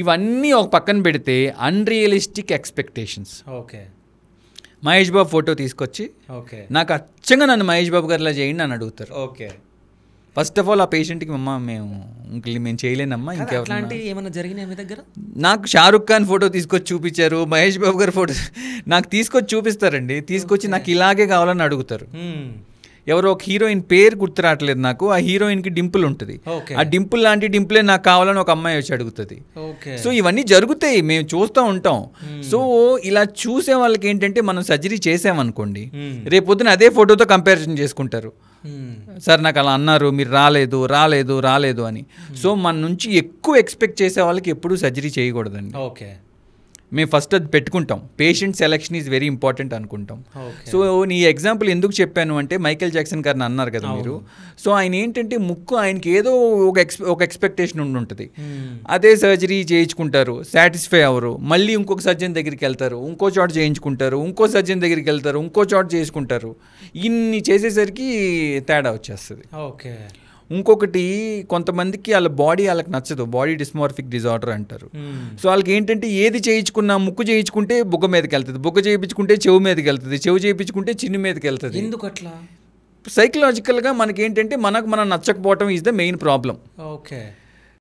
ఇవన్నీ ఒక పక్కన పెడితే unrealistic expectations. Okay, Mahesh Babu photo తీసుకొచ్చి ఓకే, నాకు అచ్చంగా నన్ను మహేష్ బాబు గారిలా చేయండి అని అడుగుతారు. ఓకే. ఫస్ట్ ఆఫ్ ఆల్ ఆ పేషెంట్కి అమ్మ మేము చేయలేనమ్మా, ఇంకెవరి ఏమైనా జరిగినాయి మీ దగ్గర? నాకు షారుఖ్ ఖాన్ ఫోటో తీసుకొచ్చి చూపించారు, మహేష్ బాబు గారి ఫోటో నాకు తీసుకొచ్చి చూపిస్తారండి. తీసుకొచ్చి నాకు ఇలాగే కావాలని అడుగుతారు. ఎవరో ఒక హీరోయిన్ పేరు గుర్తు రావట్లేదు నాకు. ఆ హీరోయిన్కి డింపుల్ ఉంటుంది, ఆ డింపుల్ లాంటి డింపులే నాకు కావాలని ఒక అమ్మాయి వచ్చి అడుగుతుంది. సో ఇవన్నీ జరుగుతాయి, మేము చూస్తూ ఉంటాం. సో ఇలా చూసే వాళ్ళకి ఏంటంటే మనం సర్జరీ చేసామనుకోండి, రేపొద్దున అదే ఫోటోతో కంపారిజన్ చేసుకుంటారు. సార్ నాకు అలా అన్నారు, మీరు రాలేదు రాలేదు రాలేదు అని. సో మన నుంచి ఎక్కువ ఎక్స్పెక్ట్ చేసే వాళ్ళకి ఎప్పుడూ సర్జరీ చేయకూడదండి. ఓకే, మేము ఫస్ట్ అది పెట్టుకుంటాం. Patient selection is very important అనుకుంటాం. సో నీ ఎగ్జాంపుల్ ఎందుకు చెప్పాను అంటే, మైకేల్ జాక్సన్ గారిని అన్నారు కదా మీరు. సో ఆయన ఏంటంటే ముక్కు ఆయనకి ఏదో ఒక ఎక్స్పెక్టేషన్ ఉంటుంది. అదే సర్జరీ చేయించుకుంటారు, సాటిస్ఫై అవ్వరు, మళ్ళీ ఇంకొక సర్జన్ దగ్గరికి వెళ్తారు, ఇంకో చోట చేయించుకుంటారు, ఇంకో సర్జన్ దగ్గరికి వెళ్తారు, ఇంకో చోట చేసుకుంటారు. ఇన్ని చేసేసరికి తేడా వచ్చేస్తుంది. ఓకే. ఇంకొకటి, కొంతమందికి వాళ్ళ బాడీ వాళ్ళకి నచ్చదు, బాడీ డిస్మార్ఫిక్ డిజార్డర్ అంటారు. సో వాళ్ళకి ఏంటంటే ఏది చేయించుకున్నా, ముక్కు చేయించుకుంటే బుగ్గ మీదకి వెళ్తుంది, బుగ్గ చేయించుకుంటే చెవు మీదకి వెళ్తుంది, చెవు చేయించుకుంటే చిన్ను మీదకి వెళ్తుంది. ఎందుకు అట్లా? సైకలాజికల్గా మనకి ఏంటంటే మనం నచ్చకపోవటం is the main problem. Okay.